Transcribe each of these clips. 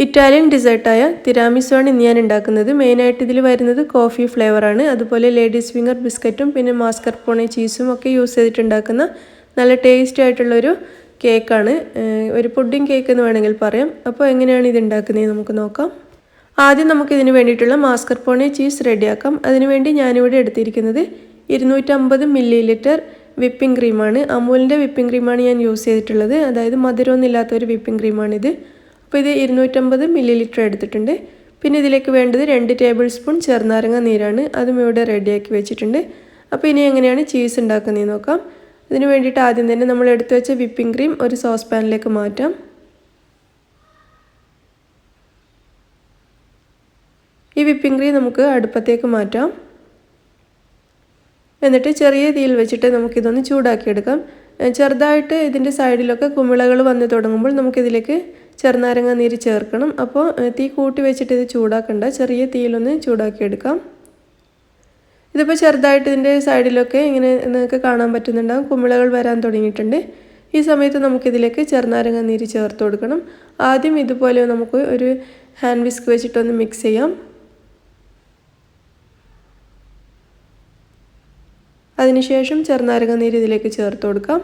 Italian ഡിസേർട്ടായ തിരാമിസുവാണ് ഇന്ന് ഞാൻ ഉണ്ടാക്കുന്നത്. മെയിനായിട്ട് ഇതിൽ വരുന്നത് കോഫി ഫ്ലേവറാണ്. അതുപോലെ ലേഡീസ് ഫിംഗർ ബിസ്ക്കറ്റും പിന്നെ മാസ്കർപോണെ ചീസും ഒക്കെ യൂസ് ചെയ്തിട്ടുണ്ടാക്കുന്ന നല്ല ടേസ്റ്റി ആയിട്ടുള്ളൊരു കേക്കാണ്. ഒരു പുഡിംഗ് കേക്ക് എന്ന് വേണമെങ്കിൽ പറയാം. അപ്പോൾ എങ്ങനെയാണ് ഇത് ഉണ്ടാക്കുന്നത് നമുക്ക് നോക്കാം. ആദ്യം നമുക്കിതിന് വേണ്ടിയിട്ടുള്ള മാസ്കർപോണെ ചീസ് റെഡിയാക്കാം. അതിനുവേണ്ടി ഞാനിവിടെ എടുത്തിരിക്കുന്നത് 250 ml വിപ്പിംഗ് ക്രീമാണ്. അമൂലിൻ്റെ വിപ്പിംഗ് ക്രീമാണ് ഞാൻ യൂസ് ചെയ്തിട്ടുള്ളത്. അതായത് മധുരമൊന്നും ഇല്ലാത്തൊരു വിപ്പിംഗ് ക്രീമാണിത്. അപ്പോൾ ഇത് 250 ml എടുത്തിട്ടുണ്ട്. പിന്നെ ഇതിലേക്ക് വേണ്ടത് 2 ടേബിൾ സ്പൂൺ ചെറുനാരങ്ങ നീരാണ്. അതും ഇവിടെ റെഡിയാക്കി വെച്ചിട്ടുണ്ട്. അപ്പോൾ ഇനി എങ്ങനെയാണ് ചീസ് ഉണ്ടാക്കുന്നതെന്ന് നോക്കാം. ഇതിന് വേണ്ടിയിട്ട് ആദ്യം തന്നെ നമ്മൾ എടുത്തു വെച്ച വിപ്പിംഗ് ക്രീം ഒരു സോസ് പാനിലേക്ക് മാറ്റാം. ഈ വിപ്പിംഗ് ക്രീം നമുക്ക് അടുപ്പത്തേക്ക് മാറ്റാം. എന്നിട്ട് ചെറിയ തീയിൽ വെച്ചിട്ട് നമുക്കിതൊന്ന് ചൂടാക്കിയെടുക്കാം. ചെറുതായിട്ട് ഇതിൻ്റെ സൈഡിലൊക്കെ കുമിളകൾ വന്ന് തുടങ്ങുമ്പോൾ നമുക്കിതിലേക്ക് ചെറുനാരങ്ങ നീര് ചേർക്കണം. അപ്പോൾ തീ കൂട്ടി വെച്ചിട്ട് ഇത് ചൂടാക്കണ്ട, ചെറിയ തീയിലൊന്ന് ചൂടാക്കിയെടുക്കാം. ഇതിപ്പോൾ ചെറുതായിട്ട് ഇതിൻ്റെ സൈഡിലൊക്കെ ഇങ്ങനെ നിങ്ങൾക്ക് കാണാൻ പറ്റുന്നുണ്ടാകും, കുമിളകൾ വരാൻ തുടങ്ങിയിട്ടുണ്ട്. ഈ സമയത്ത് നമുക്കിതിലേക്ക് ചെറുനാരങ്ങ നീര് ചേർത്ത് കൊടുക്കണം. ആദ്യം ഇതുപോലെ നമുക്ക് ഒരു ഹാൻഡ് വിസ്ക് വെച്ചിട്ടൊന്ന് മിക്സ് ചെയ്യാം. അതിനുശേഷം ചെറുനാരങ്ങ നീര് ഇതിലേക്ക് ചേർത്ത് കൊടുക്കാം.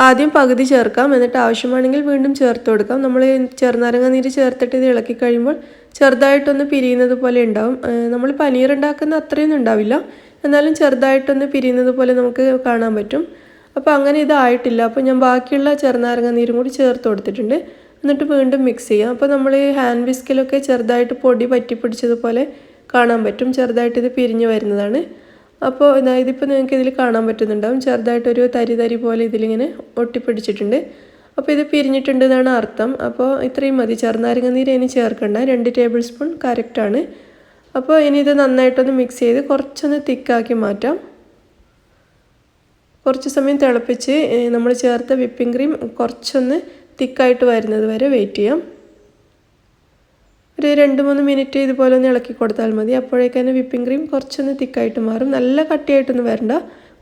ആദ്യം പകുതി ചേർക്കാം, എന്നിട്ട് ആവശ്യമാണെങ്കിൽ വീണ്ടും ചേർത്ത് കൊടുക്കാം. നമ്മൾ ചെറുനാരങ്ങ നീര് ചേർത്തിട്ട് ഇത് ഇളക്കി കഴിയുമ്പോൾ ചെറുതായിട്ടൊന്ന് പിരിയുന്നത് പോലെ ഉണ്ടാവും. നമ്മൾ പനീർ ഉണ്ടാക്കുന്ന അത്രയൊന്നും ഉണ്ടാവില്ല, എന്നാലും ചെറുതായിട്ടൊന്ന് പിരിയുന്നത് പോലെ നമുക്ക് കാണാൻ പറ്റും. അപ്പോൾ അങ്ങനെ ഇതായിട്ടില്ല. അപ്പോൾ ഞാൻ ബാക്കിയുള്ള ചെറുനാരങ്ങ നീരും കൂടി ചേർത്ത് കൊടുത്തിട്ടുണ്ട്. എന്നിട്ട് വീണ്ടും മിക്സ് ചെയ്യാം. അപ്പോൾ നമ്മൾ ഹാൻഡ് വിസ്കിലൊക്കെ ചെറുതായിട്ട് പൊടി പറ്റിപ്പിടിച്ചതുപോലെ കാണാൻ പറ്റും. ചെറുതായിട്ട് ഇത് പിരിഞ്ഞു വരുന്നതാണ്. അപ്പോൾ ഇതിപ്പോൾ നിങ്ങൾക്ക് ഇതിൽ കാണാൻ പറ്റുന്നുണ്ടാവും, ചെറുതായിട്ടൊരു തരി പോലെ ഇതിലിങ്ങനെ ഒട്ടിപ്പിടിച്ചിട്ടുണ്ട്. അപ്പോൾ ഇത് പിരിഞ്ഞിട്ടുണ്ട് എന്നാണ് അർത്ഥം. അപ്പോൾ ഇത്രയും മതി. ചെറുനാരങ്ങ നീര് ഇനി ചേർക്കണ്ട, 2 ടേബിൾ സ്പൂൺ കറക്റ്റാണ്. അപ്പോൾ ഇനി ഇത് നന്നായിട്ടൊന്ന് മിക്സ് ചെയ്ത് കുറച്ചൊന്ന് തിക്കാക്കി മാറ്റാം. കുറച്ച് സമയം തിളപ്പിച്ച് നമ്മൾ ചേർത്ത വിപ്പിംഗ് ക്രീം കുറച്ചൊന്ന് തിക്കായിട്ട് വരുന്നത് വരെ വെയിറ്റ് ചെയ്യാം. ഒരു 2-3 മിനിറ്റ് ഇതുപോലെ ഒന്ന് ഇളക്കി കൊടുത്താൽ മതി. അപ്പോഴേക്കന്നെ വിപ്പിംഗ് ക്രീം കുറച്ചൊന്ന് തിക്കായിട്ട് മാറും. നല്ല കട്ടിയായിട്ടൊന്നും വരണ്ട,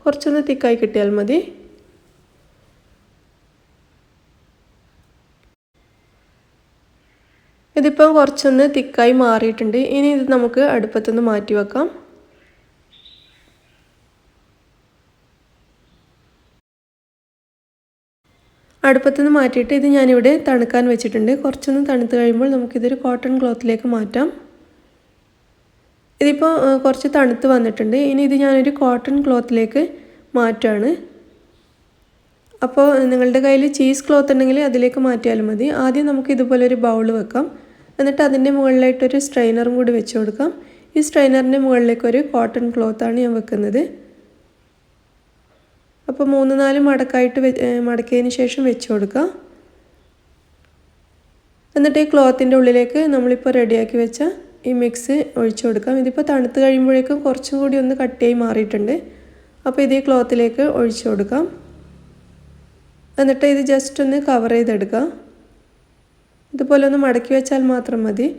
കുറച്ചൊന്ന് തിക്കായി കിട്ടിയാൽ മതി. ഇതിപ്പം കുറച്ചൊന്ന് തിക്കായി മാറിയിട്ടുണ്ട്. ഇനി ഇത് നമുക്ക് അടുപ്പത്തുനിന്ന് മാറ്റി വെക്കാം. അടുപ്പത്തുനിന്ന് മാറ്റിയിട്ട് ഇത് ഞാനിവിടെ തണുക്കാൻ വെച്ചിട്ടുണ്ട്. കുറച്ചൊന്ന് തണുത്ത് കഴിയുമ്പോൾ നമുക്കിതൊരു കോട്ടൺ ക്ലോത്തിലേക്ക് മാറ്റാം. ഇതിപ്പോൾ കുറച്ച് തണുത്ത് വന്നിട്ടുണ്ട്. ഇനി ഇത് ഞാനൊരു കോട്ടൺ ക്ലോത്തിലേക്ക് മാറ്റാണ്. അപ്പോൾ നിങ്ങളുടെ കയ്യിൽ ചീസ് ക്ലോത്ത് ഉണ്ടെങ്കിൽ അതിലേക്ക് മാറ്റിയാലും മതി. ആദ്യം നമുക്ക് ഇതുപോലെ ഒരു ബൗൾ വെക്കാം. എന്നിട്ട് അതിൻ്റെ മുകളിലായിട്ടൊരു സ്ട്രെയിനറും കൂടി വെച്ച് കൊടുക്കാം. ഈ സ്ട്രെയിനറിൻ്റെ മുകളിലേക്കൊരു കോട്ടൺ ക്ലോത്താണ് ഞാൻ വെക്കുന്നത്. അപ്പോൾ 3-4 മടക്കായിട്ട് മടക്കിയതിന് ശേഷം വെച്ച് കൊടുക്കുക. എന്നിട്ട് ഈ ക്ലോത്തിൻ്റെ ഉള്ളിലേക്ക് നമ്മളിപ്പോൾ റെഡിയാക്കി വെച്ച ഈ മിക്സ് ഒഴിച്ചു കൊടുക്കാം. ഇതിപ്പോൾ തണുത്ത് കഴിയുമ്പോഴേക്കും കുറച്ചും കൂടി ഒന്ന് കട്ടിയായി മാറിയിട്ടുണ്ട്. അപ്പോൾ ഇത് ഈ ക്ലോത്തിലേക്ക് ഒഴിച്ചു കൊടുക്കാം. എന്നിട്ട് ഇത് ജസ്റ്റ് ഒന്ന് കവർ ചെയ്തെടുക്കുക. ഇതുപോലെ ഒന്ന് മടക്കി വെച്ചാൽ മാത്രം മതി,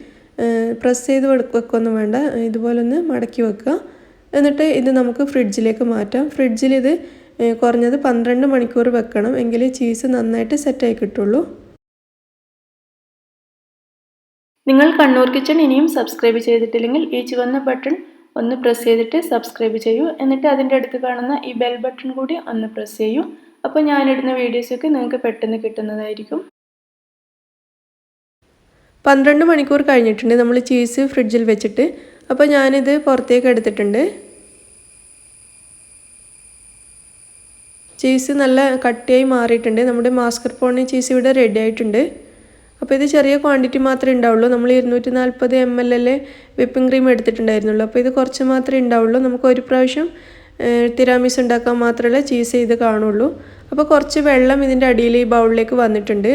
പ്രസ് ചെയ്ത് വെക്കൊന്നും വേണ്ട. ഇതുപോലെ ഒന്ന് മടക്കി വെക്കുക. എന്നിട്ട് ഇത് നമുക്ക് ഫ്രിഡ്ജിലേക്ക് മാറ്റാം. ഫ്രിഡ്ജിൽ ഇത് കുറഞ്ഞത് 12 മണിക്കൂർ വെക്കണം, എങ്കിലേ ചീസ് നന്നായിട്ട് സെറ്റായി കിട്ടുള്ളൂ. നിങ്ങൾ കണ്ണൂർ കിച്ചൺ ഇനിയും സബ്സ്ക്രൈബ് ചെയ്തിട്ടില്ലെങ്കിൽ ഈ ചുവന്ന ബട്ടൺ ഒന്ന് പ്രസ് ചെയ്തിട്ട് സബ്സ്ക്രൈബ് ചെയ്യൂ. എന്നിട്ട് അതിൻ്റെ അടുത്ത് കാണുന്ന ഈ ബെൽ ബട്ടൺ കൂടി ഒന്ന് പ്രസ് ചെയ്യൂ. അപ്പോൾ ഞാനിടുന്ന വീഡിയോസൊക്കെ നിങ്ങൾക്ക് പെട്ടെന്ന് കിട്ടുന്നതായിരിക്കും. 12 മണിക്കൂർ കഴിഞ്ഞിട്ടുണ്ട് നമ്മൾ ചീസ് ഫ്രിഡ്ജിൽ വെച്ചിട്ട്. അപ്പോൾ ഞാനിത് പുറത്തേക്ക് എടുത്തിട്ടുണ്ട്. ചീസ് നല്ല കട്ടിയായി മാറിയിട്ടുണ്ട്. നമ്മുടെ മാസ്കർപോണെ ചീസ് ഇവിടെ റെഡി ആയിട്ടുണ്ട്. അപ്പോൾ ഇത് ചെറിയ ക്വാണ്ടിറ്റി മാത്രമേ ഉണ്ടാവുള്ളൂ. നമ്മൾ 240 ml വിപ്പിംഗ് ക്രീം എടുത്തിട്ടുണ്ടായിരുന്നുള്ളൂ. അപ്പോൾ ഇത് കുറച്ച് മാത്രമേ ഉണ്ടാവുള്ളൂ. നമുക്ക് ഒരു പ്രാവശ്യം തിരാമിസ് ഉണ്ടാക്കാൻ മാത്രമല്ല ചീസ് ഇത് കാണുള്ളൂ. അപ്പോൾ കുറച്ച് വെള്ളം ഇതിൻ്റെ അടിയിൽ ഈ ബൗളിലേക്ക് വന്നിട്ടുണ്ട്.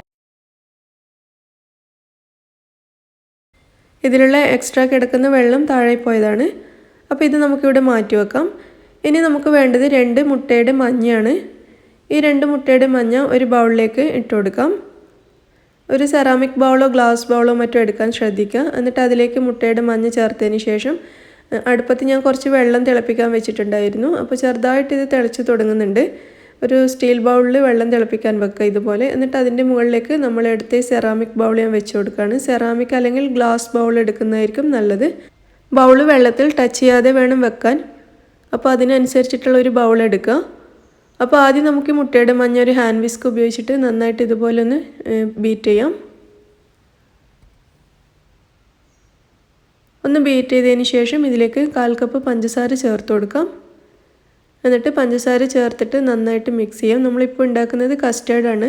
ഇതിലുള്ള എക്സ്ട്രാ കിടക്കുന്ന വെള്ളം താഴെ പോയതാണ്. അപ്പോൾ ഇത് നമുക്കിവിടെ മാറ്റി വെക്കാം. ഇനി നമുക്ക് വേണ്ടത് 2 മുട്ടയുടെ മഞ്ഞയാണ്. ഈ 2 മുട്ടയുടെ മഞ്ഞ ഒരു ബൗളിലേക്ക് ഇട്ട് കൊടുക്കാം. ഒരു സെറാമിക് ബൗളോ ഗ്ലാസ് ബൗളോ മറ്റോ എടുക്കാൻ ശ്രദ്ധിക്കുക. എന്നിട്ട് അതിലേക്ക് മുട്ടയുടെ മഞ്ഞ ചേർത്തതിന് ശേഷം അടുപ്പത്ത് ഞാൻ കുറച്ച് വെള്ളം തിളപ്പിക്കാൻ വെച്ചിട്ടുണ്ടായിരുന്നു. അപ്പോൾ ചെറുതായിട്ട് ഇത് തിളച്ച് തുടങ്ങുന്നുണ്ട്. ഒരു സ്റ്റീൽ ബൗളിൽ വെള്ളം തിളപ്പിക്കാൻ വെക്കുക ഇതുപോലെ. എന്നിട്ട് അതിൻ്റെ മുകളിലേക്ക് നമ്മൾ എടുത്ത സെറാമിക് ബൗൾ ഞാൻ വെച്ച് കൊടുക്കുകയാണ്. സെറാമിക് അല്ലെങ്കിൽ ഗ്ലാസ് ബൗൾ എടുക്കുന്നതായിരിക്കും നല്ലത്. ബൗൾ വെള്ളത്തിൽ ടച്ച് ചെയ്യാതെ വേണം വെക്കാൻ. അപ്പോൾ അതിനനുസരിച്ചിട്ടുള്ള ഒരു ബൗൾ എടുക്കുക. അപ്പോൾ ആദ്യം നമുക്ക് മുട്ടയുടെ മഞ്ഞ ഒരു ഹാൻഡ് വിസ്ക് ഉപയോഗിച്ചിട്ട് നന്നായിട്ട് ഇതുപോലെ ഒന്ന് ബീറ്റ് ചെയ്യാം. ഒന്ന് ബീറ്റ് ചെയ്തതിന് ശേഷം ഇതിലേക്ക് 1/4 കപ്പ് പഞ്ചസാര ചേർത്ത് കൊടുക്കാം. എന്നിട്ട് പഞ്ചസാര ചേർത്തിട്ട് നന്നായിട്ട് മിക്സ് ചെയ്യാം. നമ്മളിപ്പോൾ ഉണ്ടാക്കുന്നത് കസ്റ്റേർഡാണ്.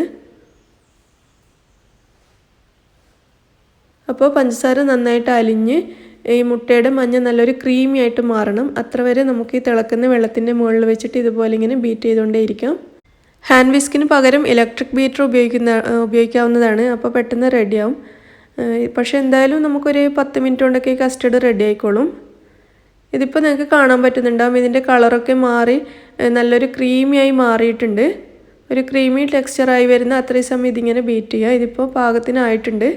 അപ്പോൾ പഞ്ചസാര നന്നായിട്ട് അലിഞ്ഞ് ഈ മുട്ടയുടെ മഞ്ഞ നല്ലൊരു ക്രീമി ആയിട്ട് മാറണം. അത്ര വരെ നമുക്ക് ഈ തിളക്കുന്ന വെള്ളത്തിൻ്റെ മുകളിൽ വെച്ചിട്ട് ഇതുപോലെ ഇങ്ങനെ ബീറ്റ് ചെയ്തുകൊണ്ടേയിരിക്കാം. ഹാൻഡ് വിസ്കിന് പകരം ഇലക്ട്രിക് ബീറ്റർ ഉപയോഗിക്കാവുന്നതാണ്. അപ്പോൾ പെട്ടെന്ന് റെഡിയാവും. പക്ഷേ എന്തായാലും നമുക്കൊരു 10 മിനിറ്റ് കൊണ്ടൊക്കെ ഈ കസ്റ്റർഡ് റെഡി ആയിക്കോളും. ഇതിപ്പോൾ നിങ്ങൾക്ക് കാണാൻ പറ്റുന്നുണ്ടാവും, ഇതിൻ്റെ കളറൊക്കെ മാറി നല്ലൊരു ക്രീമിയായി മാറിയിട്ടുണ്ട്. ഒരു ക്രീമി ടെക്സ്ചറായി വരുന്ന അത്രയും സമയം ഇതിങ്ങനെ ബീറ്റ് ചെയ്യുക. ഇതിപ്പോൾ പാകത്തിനായിട്ടുണ്ട്.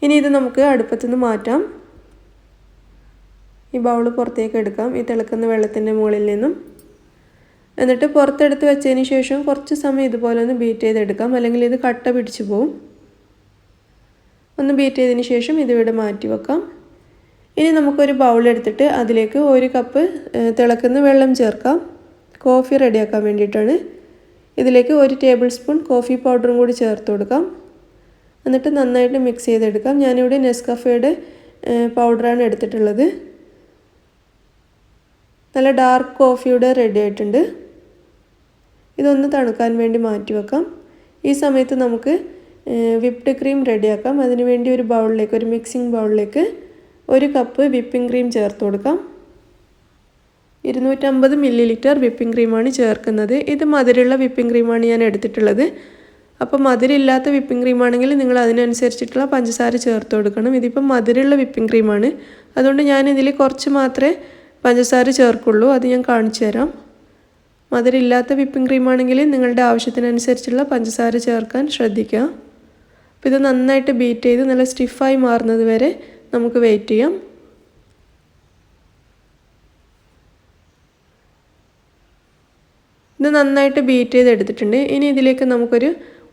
ഇനി ഇത് നമുക്ക് അടുപ്പത്തുനിന്ന് മാറ്റാം. ഈ ബൗൾ പുറത്തേക്ക് എടുക്കാം ഈ തിളക്കുന്ന വെള്ളത്തിൻ്റെ മുകളിൽ നിന്നും. എന്നിട്ട് പുറത്തെടുത്ത് വെച്ചതിന് ശേഷം കുറച്ച് സമയം ഇതുപോലെ ഒന്ന് ബീറ്റ് ചെയ്തെടുക്കാം, അല്ലെങ്കിൽ ഇത് കട്ട പിടിച്ചു പോവും. ഒന്ന് ബീറ്റ് ചെയ്തതിന് ശേഷം ഇതിവിടെ മാറ്റി വെക്കാം. ഇനി നമുക്കൊരു ബൗൾ എടുത്തിട്ട് അതിലേക്ക് 1 കപ്പ് തിളക്കുന്ന വെള്ളം ചേർക്കാം. കോഫി റെഡിയാക്കാൻ വേണ്ടിയിട്ടാണ്. ഇതിലേക്ക് 1 ടേബിൾ സ്പൂൺ കോഫി പൗഡറും കൂടി ചേർത്ത് കൊടുക്കാം. എന്നിട്ട് നന്നായിട്ട് മിക്സ് ചെയ്തെടുക്കാം. ഞാനിവിടെ നെസ്കഫേയുടെ പൗഡറാണ് എടുത്തിട്ടുള്ളത്. നല്ല ഡാർക്ക് കോഫിയുടെ റെഡി ആയിട്ടുണ്ട്. ഇതൊന്ന് തണുക്കാൻ വേണ്ടി മാറ്റി വെക്കാം. ഈ സമയത്ത് നമുക്ക് വിപ്ഡ് ക്രീം റെഡിയാക്കാം. അതിനുവേണ്ടി ഒരു ബൗളിലേക്ക്, ഒരു മിക്സിംഗ് ബൗളിലേക്ക് 1 കപ്പ് വിപ്പിംഗ് ക്രീം ചേർത്ത് കൊടുക്കാം. 250 ml വിപ്പിംഗ് ക്രീമാണ് ചേർക്കുന്നത്. ഇത് മധുരമുള്ള വിപ്പിംഗ് ക്രീമാണ് ഞാൻ എടുത്തിട്ടുള്ളത്. അപ്പോൾ മധുരമില്ലാത്ത വിപ്പിംഗ് ക്രീം ആണെങ്കിൽ നിങ്ങൾ അതിനനുസരിച്ചിട്ടുള്ള പഞ്ചസാര ചേർത്ത് കൊടുക്കണം. ഇതിപ്പോൾ മധുരമുള്ള വിപ്പിംഗ് ക്രീമാണ്, അതുകൊണ്ട് ഞാനിതിൽ കുറച്ച് മാത്രമേ പഞ്ചസാര ചേർക്കുള്ളൂ. അത് ഞാൻ കാണിച്ചു തരാം. മധുരമില്ലാത്ത വിപ്പിംഗ് ക്രീം ആണെങ്കിൽ നിങ്ങളുടെ ആവശ്യത്തിനനുസരിച്ചുള്ള പഞ്ചസാര ചേർക്കാൻ ശ്രദ്ധിക്കുക. അപ്പോൾ ഇത് നന്നായിട്ട് ബീറ്റ് ചെയ്ത് നല്ല സ്റ്റിഫായി മാറുന്നത് വരെ നമുക്ക് വെയിറ്റ് ചെയ്യാം. ഇത് നന്നായിട്ട് ബീറ്റ് ചെയ്തെടുത്തിട്ടുണ്ട്. ഇനി ഇതിലേക്ക് നമുക്കൊരു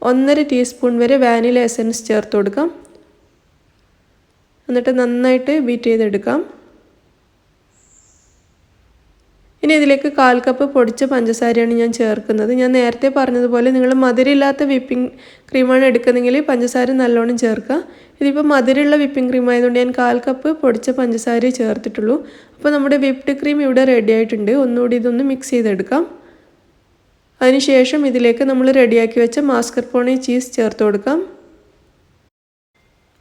1.5 ടീസ്പൂൺ വരെ വാനില എസൻസ് ചേർത്ത് കൊടുക്കാം. എന്നിട്ട് നന്നായിട്ട് ബീറ്റ് ചെയ്തെടുക്കാം. ഇനി ഇതിലേക്ക് 1/4 കപ്പ് പൊടിച്ച പഞ്ചസാരയാണ് ഞാൻ ചേർക്കുന്നത്. ഞാൻ നേരത്തെ പറഞ്ഞതുപോലെ നിങ്ങൾ മധുരമില്ലാത്ത വിപ്പിംഗ് ക്രീമാണ് എടുക്കുന്നതെങ്കിൽ പഞ്ചസാര നല്ലോണം ചേർക്കുക. ഇതിപ്പോൾ മധുരമുള്ള വിപ്പിംഗ് ക്രീം ആയതുകൊണ്ട് ഞാൻ 1/4 കപ്പ് പൊടിച്ച പഞ്ചസാര ചേർത്തിട്ടുള്ളൂ. അപ്പോൾ നമ്മുടെ വിപ്ഡ് ക്രീം ഇവിടെ റെഡി ആയിട്ടുണ്ട്. ഒന്നുകൂടി ഇതൊന്ന് മിക്സ് ചെയ്തെടുക്കാം. അതിനുശേഷം ഇതിലേക്ക് നമ്മൾ റെഡിയാക്കി വെച്ച മാസ്കർപോണെ ചീസ് ചേർത്ത് കൊടുക്കാം.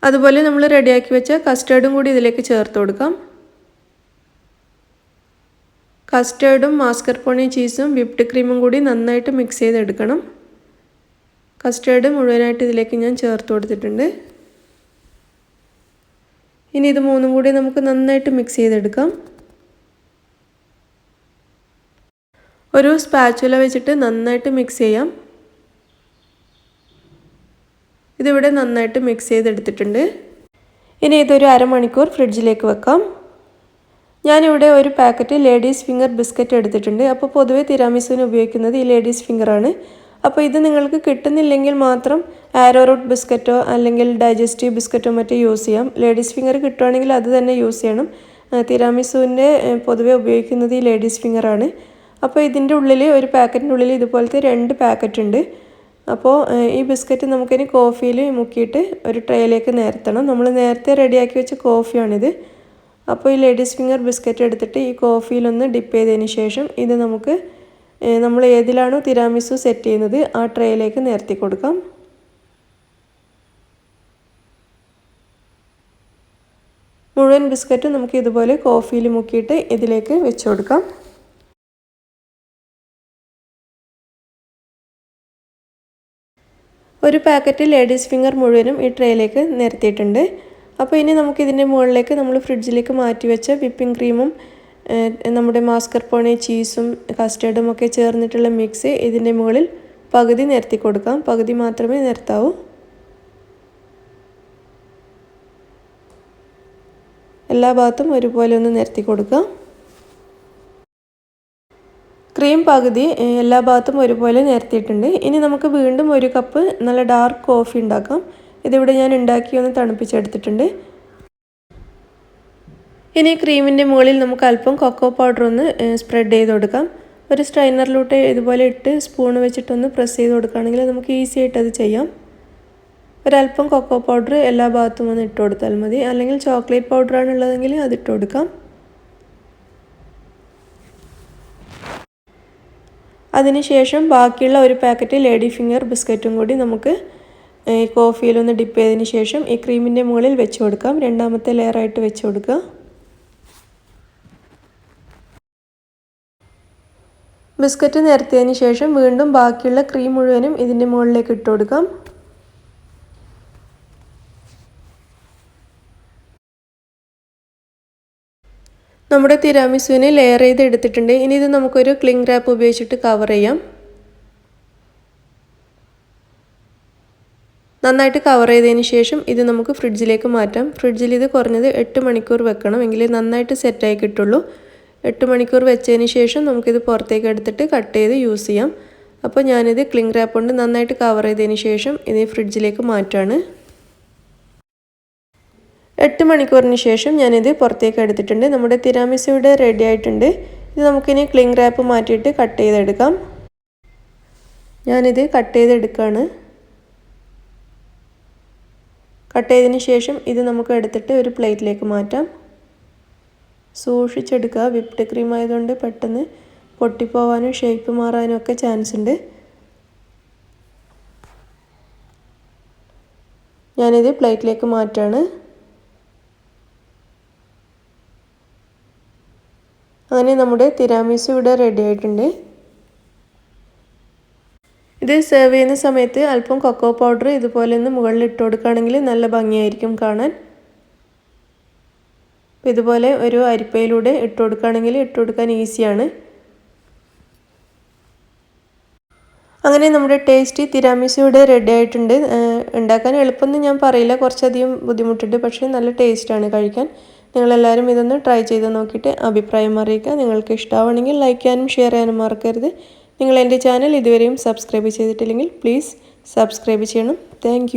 അതുപോലെ നമ്മൾ റെഡിയാക്കി വെച്ച കസ്റ്റേർഡും കൂടി ഇതിലേക്ക് ചേർത്ത് കൊടുക്കാം. കസ്റ്റേർഡും മാസ്കർപോണെ ചീസും വിപ്ഡ് ക്രീമും കൂടി നന്നായിട്ട് മിക്സ് ചെയ്തെടുക്കണം. കസ്റ്റേർഡ് മുഴുവനായിട്ട് ഇതിലേക്ക് ഞാൻ ചേർത്ത് കൊടുത്തിട്ടുണ്ട്. ഇനി ഇത് മൂന്നും കൂടി നമുക്ക് നന്നായിട്ട് മിക്സ് ചെയ്തെടുക്കാം. ഒരു സ്പാച്ചുല വെച്ചിട്ട് നന്നായിട്ട് മിക്സ് ചെയ്യാം. ഇതിവിടെ നന്നായിട്ട് മിക്സ് ചെയ്തെടുത്തിട്ടുണ്ട്. ഇനി ഇതൊരു അരമണിക്കൂർ ഫ്രിഡ്ജിലേക്ക് വെക്കാം. ഞാനിവിടെ ഒരു പാക്കറ്റ് ലേഡീസ് ഫിംഗർ ബിസ്ക്കറ്റ് എടുത്തിട്ടുണ്ട്. അപ്പോൾ പൊതുവേ തിരാമിസുവിന് ഉപയോഗിക്കുന്നത് ഈ ലേഡീസ് ഫിംഗറാണ്. അപ്പോൾ ഇത് നിങ്ങൾക്ക് കിട്ടുന്നില്ലെങ്കിൽ മാത്രം ആരോ റൂട്ട് ബിസ്ക്കറ്റോ അല്ലെങ്കിൽ ഡൈജസ്റ്റീവ് ബിസ്ക്കറ്റോ മറ്റോ യൂസ് ചെയ്യാം. ലേഡീസ് ഫിംഗർ കിട്ടുവാണെങ്കിൽ അത് തന്നെ യൂസ് ചെയ്യണം. തിരാമിസുവിൻ്റെ പൊതുവേ ഉപയോഗിക്കുന്നത് ഈ ലേഡീസ് ഫിംഗറാണ്. അപ്പോൾ ഇതിൻ്റെ ഉള്ളിൽ, ഒരു പാക്കറ്റിൻ്റെ ഉള്ളിൽ ഇതുപോലത്തെ 2 പാക്കറ്റ് ഉണ്ട്. അപ്പോൾ ഈ ബിസ്ക്കറ്റ് നമുക്കിനി കോഫിയിൽ മുക്കിയിട്ട് ഒരു ട്രേയിലേക്ക് നിരത്തണം. നമ്മൾ നേരത്തെ റെഡിയാക്കി വെച്ച കോഫിയാണിത്. അപ്പോൾ ഈ ലേഡീസ് ഫിംഗർ ബിസ്ക്കറ്റ് എടുത്തിട്ട് ഈ കോഫിയിലൊന്ന് ഡിപ്പ് ചെയ്തതിന് ശേഷം ഇത് നമുക്ക് നമ്മൾ ഏതിലാണോ തിരാമിസു സെറ്റ് ചെയ്യുന്നത് ആ ട്രേയിലേക്ക് നിരത്തി കൊടുക്കാം. മുഴുവൻ ബിസ്ക്കറ്റ് നമുക്ക് ഇതുപോലെ കോഫിയിൽ മുക്കിയിട്ട് ഇതിലേക്ക് വെച്ച് കൊടുക്കാം. ഒരു പാക്കറ്റ് ലേഡീസ് ഫിംഗർ മുഴുവനും ഈ ട്രേയിലേക്ക് നിരത്തിയിട്ടുണ്ട്. അപ്പോൾ ഇനി നമുക്കിതിൻ്റെ മുകളിലേക്ക് നമ്മൾ ഫ്രിഡ്ജിലേക്ക് മാറ്റി വെച്ച വിപ്പിംഗ് ക്രീമും നമ്മുടെ മാസ്കർപോണെ ചീസും കസ്റ്റേർഡും ഒക്കെ ചേർന്നിട്ടുള്ള മിക്സ് ഇതിൻ്റെ മുകളിൽ പകുതി നിരത്തി കൊടുക്കാം. പകുതി മാത്രമേ നിരത്താവൂ. എല്ലാ ഭാഗത്തും ഒരുപോലെ ഒന്ന് നിരത്തി കൊടുക്കാം. ക്രീം പകുതി എല്ലാ ഭാഗത്തും ഒരുപോലെ നിരത്തിയിട്ടുണ്ട്. ഇനി നമുക്ക് വീണ്ടും 1 കപ്പ് നല്ല ഡാർക്ക് കോഫി ഉണ്ടാക്കാം. ഇതിവിടെ ഞാൻ ഉണ്ടാക്കി ഒന്ന് തണുപ്പിച്ചെടുത്തിട്ടുണ്ട്. ഇനി ക്രീമിൻ്റെ മുകളിൽ നമുക്ക് അല്പം കൊക്കോ പൗഡർ ഒന്ന് സ്പ്രെഡ് ചെയ്ത് കൊടുക്കാം. ഒരു സ്ട്രെയിനറിലോട്ട് ഇതുപോലെ ഇട്ട് സ്പൂൺ വെച്ചിട്ടൊന്ന് പ്രസ് ചെയ്ത് കൊടുക്കുകയാണെങ്കിൽ നമുക്ക് ഈസി ആയിട്ട് അത് ചെയ്യാം. ഒരല്പം കൊക്കോ പൗഡർ എല്ലാ ഭാഗത്തും ഒന്ന് ഇട്ട് കൊടുത്താൽ മതി. അല്ലെങ്കിൽ ചോക്ലേറ്റ് പൗഡറാണ് ഉള്ളതെങ്കിൽ അതിട്ട് കൊടുക്കാം. അതിനുശേഷം ബാക്കിയുള്ള ഒരു പാക്കറ്റ് ലേഡി ഫിംഗർ ബിസ്ക്കറ്റും കൂടി നമുക്ക് ഈ കോഫിയിലൊന്ന് ഡിപ്പ് ചെയ്തതിന് ശേഷം ഈ ക്രീമിൻ്റെ മുകളിൽ വെച്ച് കൊടുക്കാം. രണ്ടാമത്തെ ലെയറായിട്ട് വെച്ച് കൊടുക്കുക. ബിസ്ക്കറ്റ് നിരത്തിയതിന് ശേഷം വീണ്ടും ബാക്കിയുള്ള ക്രീം മുഴുവനും ഇതിൻ്റെ മുകളിലേക്ക് ഇട്ട് കൊടുക്കാം. നമ്മുടെ തിരാമിസുവിനെ ലെയർ ചെയ്ത് എടുത്തിട്ടുണ്ട്. ഇനി ഇത് നമുക്കൊരു ക്ലിംഗ് റാപ്പ് ഉപയോഗിച്ചിട്ട് കവർ ചെയ്യാം. നന്നായിട്ട് കവർ ചെയ്തതിന് ശേഷം ഇത് നമുക്ക് ഫ്രിഡ്ജിലേക്ക് മാറ്റാം. ഫ്രിഡ്ജിൽ ഇത് കുറഞ്ഞത് 8 മണിക്കൂർ വെക്കണം, എങ്കിലേ നന്നായിട്ട് സെറ്റായി കിട്ടുള്ളൂ. 8 മണിക്കൂർ വെച്ചതിന് ശേഷം നമുക്കിത് പുറത്തേക്ക് എടുത്തിട്ട് കട്ട് ചെയ്ത് യൂസ് ചെയ്യാം. അപ്പോൾ ഞാനിത് ക്ലിംഗ് റാപ്പ് കൊണ്ട് നന്നായിട്ട് കവർ ചെയ്തതിന് ശേഷം ഇത് ഫ്രിഡ്ജിലേക്ക് മാറ്റാണ്. 8 മണിക്കൂറിന് ശേഷം ഞാനിത് പുറത്തേക്ക് എടുത്തിട്ടുണ്ട്. നമ്മുടെ തിരാമിസു ഇവിടെ റെഡി ആയിട്ടുണ്ട്. ഇത് നമുക്കിനി ക്ലിംഗ് റാപ്പ് മാറ്റിയിട്ട് കട്ട് ചെയ്തെടുക്കാം. ഞാനിത് കട്ട് ചെയ്തെടുക്കുകയാണ്. കട്ട് ചെയ്തതിന് ശേഷം ഇത് നമുക്ക് എടുത്തിട്ട് ഒരു പ്ലേറ്റിലേക്ക് മാറ്റാം. സൂക്ഷിച്ചെടുക്കുക. വിപ്ഡ് ക്രീം ആയതുകൊണ്ട് പെട്ടെന്ന് പൊട്ടിപ്പോവാനും ഷേപ്പ് മാറാനും ഒക്കെ ചാൻസ് ഉണ്ട്. ഞാനിത് പ്ലേറ്റിലേക്ക് മാറ്റാണ്. അങ്ങനെ നമ്മുടെ തിരാമിസു ഇവിടെ റെഡി ആയിട്ടുണ്ട്. ഇത് സെർവ് ചെയ്യുന്ന സമയത്ത് അല്പം കൊക്കോ പൗഡർ ഇതുപോലെ ഒന്ന് മുകളിൽ ഇട്ട് കൊടുക്കുകയാണെങ്കിൽ നല്ല ഭംഗിയായിരിക്കും കാണാൻ. ഇതുപോലെ ഒരു അരിപ്പയിലൂടെ ഇട്ട് കൊടുക്കുകയാണെങ്കിൽ ഇട്ട് കൊടുക്കാൻ ഈസിയാണ്. അങ്ങനെ നമ്മുടെ ടേസ്റ്റി തിരാമിസു ഇവിടെ റെഡി ആയിട്ടുണ്ട്. ഉണ്ടാക്കാൻ എളുപ്പമൊന്നും ഞാൻ പറയില്ല, കുറച്ചധികം ബുദ്ധിമുട്ടുണ്ട്, പക്ഷേ നല്ല ടേസ്റ്റാണ് കഴിക്കാൻ. നിങ്ങളെല്ലാവരും ഇതൊന്ന് ട്രൈ ചെയ്ത് നോക്കിയിട്ട് അഭിപ്രായം അറിയിക്കുക. നിങ്ങൾക്ക് ഇഷ്ടമാണെങ്കിൽ ലൈക്ക് ചെയ്യാനും ഷെയർ ചെയ്യാനും മറക്കരുത്. നിങ്ങൾ എൻ്റെ ചാനൽ ഇതുവരെയും സബ്സ്ക്രൈബ് ചെയ്തിട്ടില്ലെങ്കിൽ പ്ലീസ് സബ്സ്ക്രൈബ് ചെയ്യണം. താങ്ക്